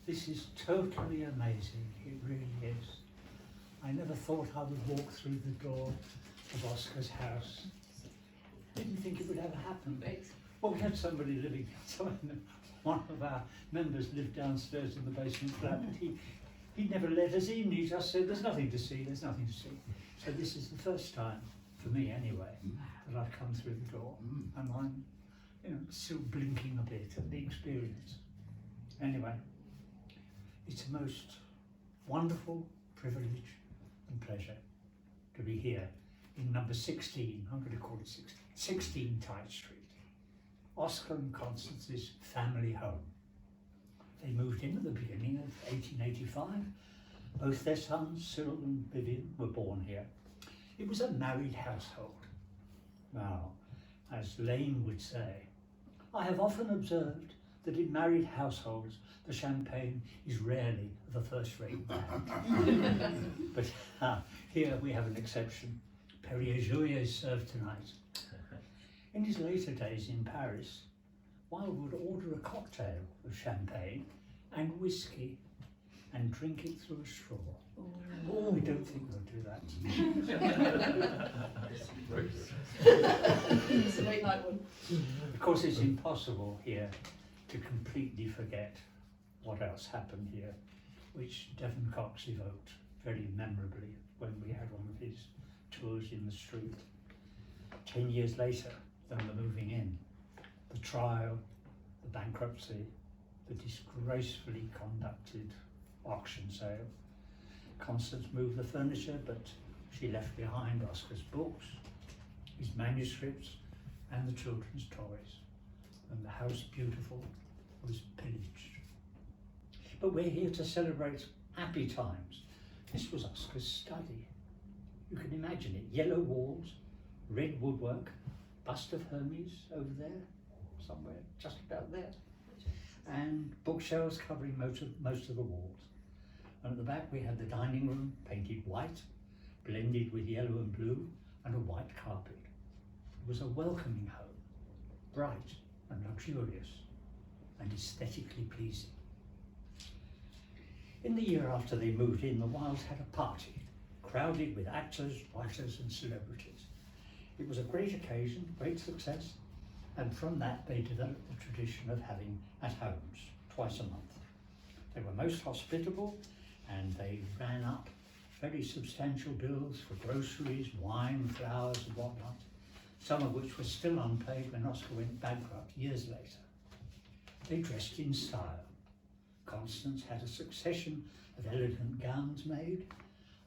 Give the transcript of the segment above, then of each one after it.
This is totally amazing, it really is. I never thought I would walk through the door of Oscar's house. Didn't think it would ever happen. Well, we had somebody living, one of our members lived downstairs in the basement flat, but he never let us in. He just said, there's nothing to see, there's nothing to see. So this is the first time, for me anyway, that I've come through the door, and I'm still blinking a bit at the experience. Anyway, it's a most wonderful privilege and pleasure to be here in number 16, I'm going to call it 16 Tite Street, Oscar and Constance's family home. They moved in at the beginning of 1885. Both their sons, Cyril and Vivian, were born here. It was a married household. Now, as Lane would say, I have often observed that in married households the champagne is rarely of a first-rate brand. But here we have an exception. Perrier-Jouet is served tonight. In his later days in Paris, Wilde would order a cocktail of champagne and whiskey and drink it through a straw. Oh, we don't think they'll do that. It's a late night one. Of course, it's impossible here to completely forget what else happened here, which Devon Cox evoked very memorably when we had one of his tours in the street. 10 years later than the moving in, the trial, the bankruptcy, the disgracefully conducted auction sale. Constance moved the furniture, but she left behind Oscar's books, his manuscripts, and the children's toys. And the house, beautiful, was pillaged. But we're here to celebrate happy times. This was Oscar's study. You can imagine it, yellow walls, red woodwork, bust of Hermes over there, somewhere just about there, and bookshelves covering most of the walls. And at the back we had the dining room, painted white, blended with yellow and blue, and a white carpet. It was a welcoming home, bright and luxurious, and aesthetically pleasing. In the year after they moved in, the Wildes had a party, crowded with actors, writers and celebrities. It was a great occasion, great success, and from that they developed the tradition of having at-homes twice a month. They were most hospitable, and they ran up very substantial bills for groceries, wine, flowers and whatnot, some of which were still unpaid when Oscar went bankrupt years later. They dressed in style. Constance had a succession of elegant gowns made,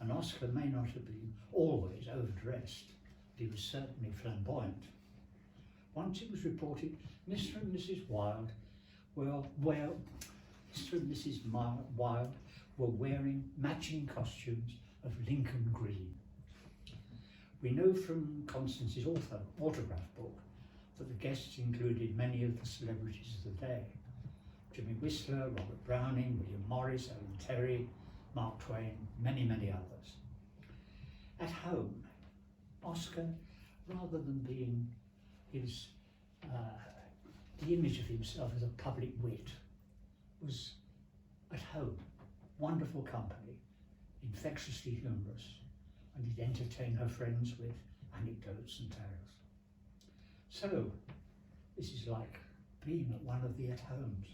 and Oscar may not have been always overdressed, but he was certainly flamboyant. Once it was reported Mr. and Mrs. Wilde were wearing matching costumes of Lincoln green. We know from Constance's autograph book that the guests included many of the celebrities of the day: Jimmy Whistler, Robert Browning, William Morris, Owen Terry, Mark Twain, many, many others. At home, Oscar, rather than being the image of himself as a public wit, was at home, wonderful company, infectiously humorous, and he'd entertain her friends with anecdotes and tales. So, this is like being at one of the at-homes.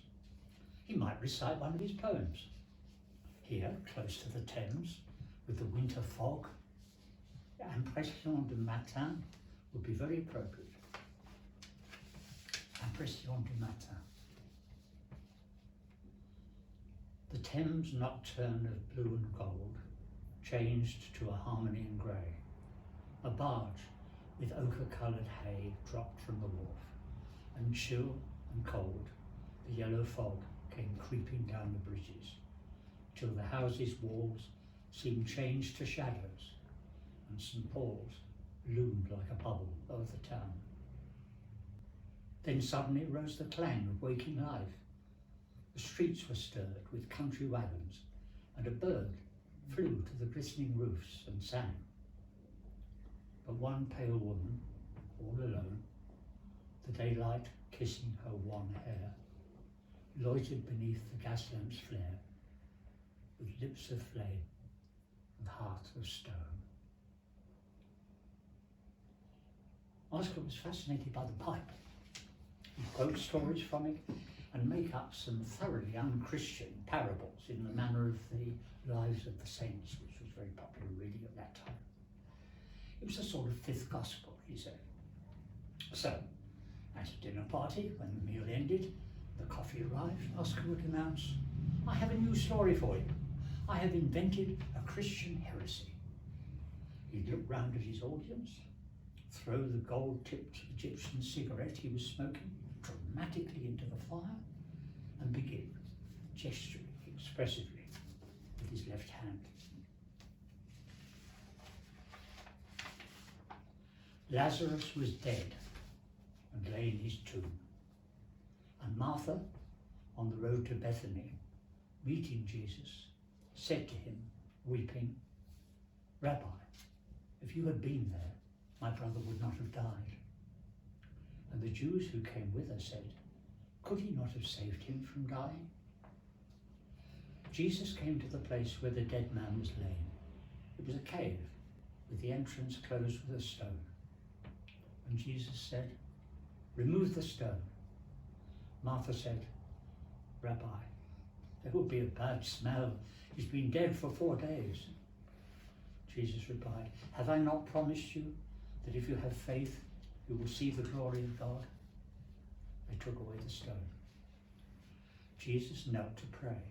He might recite one of his poems. Here, close to the Thames, with the winter fog, Impressions du Matin would be very appropriate. Impressions du Matin. The Thames nocturne of blue and gold changed to a harmony in grey. A barge with ochre-coloured hay dropped from the wharf, and chill and cold, the yellow fog came creeping down the bridges, till the houses' walls seemed changed to shadows, and St. Paul's loomed like a bubble over the town. Then suddenly rose the clang of waking life. The streets were stirred with country wagons, and a bird flew to the glistening roofs and sang. But one pale woman, all alone, the daylight kissing her wan hair, loitered beneath the gas lamp's flare, with lips of flame and heart of stone. Oscar was fascinated by the Bible. He quotes stories from it and make up some thoroughly unchristian parables in the manner of the lives of the saints, which was very popular reading at that time. It was a sort of fifth gospel, he said. So, at a dinner party, when the meal ended, the coffee arrived, Oscar would announce, "I have a new story for you. I have invented a Christian heresy." He'd look round at his audience, throw the gold-tipped Egyptian cigarette he was smoking dramatically into the fire, and begin gesturing expressively with his left hand. Lazarus was dead and lay in his tomb, and Martha, on the road to Bethany, meeting Jesus, said to him, weeping, "Rabbi, if you had been there, my brother would not have died." And the Jews who came with her said, "Could he not have saved him from dying?" Jesus came to the place where the dead man was laying. It was a cave, with the entrance closed with a stone. And Jesus said, "Remove the stone." Martha said, "Rabbi, there will be a bad smell. He's been dead for 4 days." Jesus replied, "Have I not promised you that if you have faith, you will see the glory of God?" They took away the stone. Jesus knelt to pray,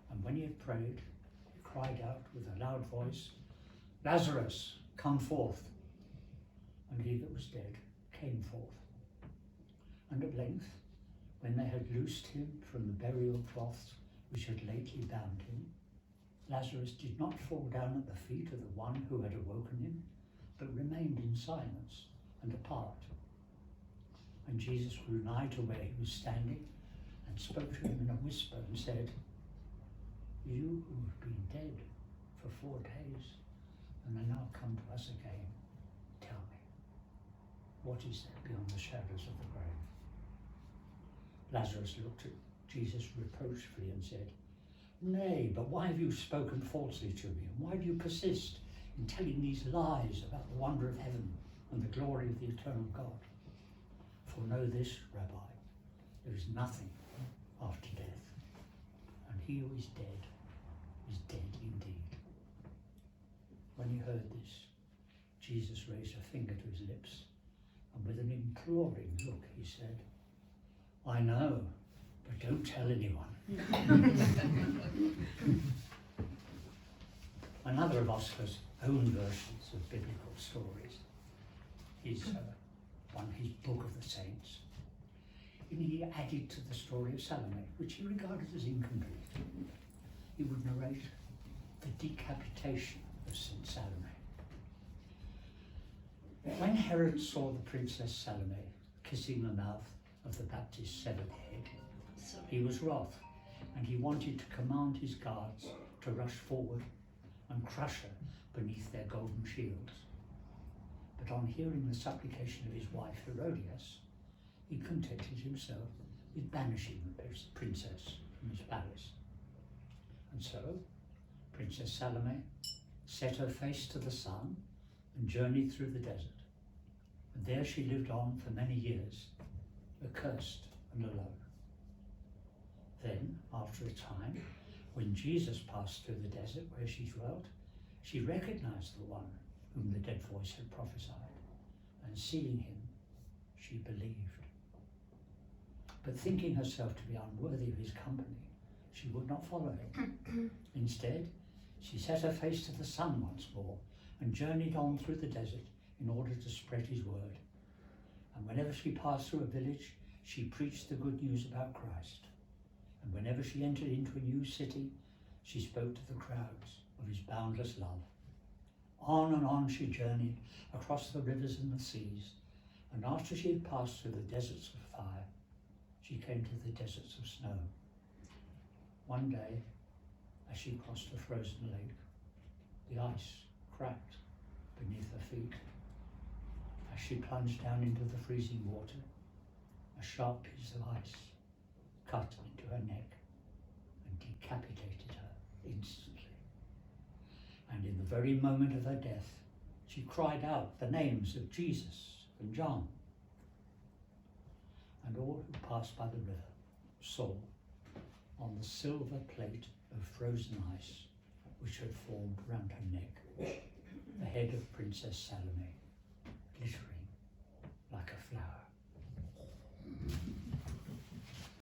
and when he had prayed, he cried out with a loud voice, "Lazarus, come forth." And he that was dead came forth. And at length, when they had loosed him from the burial cloths which had lately bound him, Lazarus did not fall down at the feet of the one who had awoken him, but remained in silence and apart. And Jesus grew nigh to where he was standing, and spoke to him in a whisper, and said, "You who have been dead for 4 days, and are now come to us again, tell me, what is there beyond the shadows of the grave?" Lazarus looked at Jesus reproachfully and said, "Nay, but why have you spoken falsely to me? And why do you persist in telling these lies about the wonder of heaven and the glory of the eternal God? For know this, Rabbi, there is nothing after death, and he who is dead indeed." When he heard this, Jesus raised a finger to his lips, and with an imploring look he said, "I know, but don't tell anyone." Another of Oscar's own versions of biblical stories is his Book of the Saints. And he added to the story of Salome, which he regarded as incomplete. He would narrate the decapitation of St. Salome. When Herod saw the Princess Salome kissing the mouth of the Baptist's severed head, he was wroth, and he wanted to command his guards to rush forward and crush her beneath their golden shields. But on hearing the supplication of his wife Herodias, he contented himself with banishing the princess from his palace. And so, Princess Salome set her face to the sun and journeyed through the desert. And there she lived on for many years, accursed and alone. Then, after a time, when Jesus passed through the desert where she dwelt, she recognized the one whom the dead voice had prophesied, and seeing him, she believed. But thinking herself to be unworthy of his company, she would not follow him. Instead, she set her face to the sun once more and journeyed on through the desert in order to spread his word. And whenever she passed through a village, she preached the good news about Christ. And whenever she entered into a new city, she spoke to the crowds of his boundless love. On and on she journeyed across the rivers and the seas, and after she had passed through the deserts of fire, she came to the deserts of snow. One day, as she crossed a frozen lake, the ice cracked beneath her feet. As she plunged down into the freezing water, a sharp piece of ice cut into her neck and decapitated her instantly. And in the very moment of her death, she cried out the names of Jesus and John. And all who passed by the river saw on the silver plate of frozen ice which had formed round her neck the head of Princess Salome,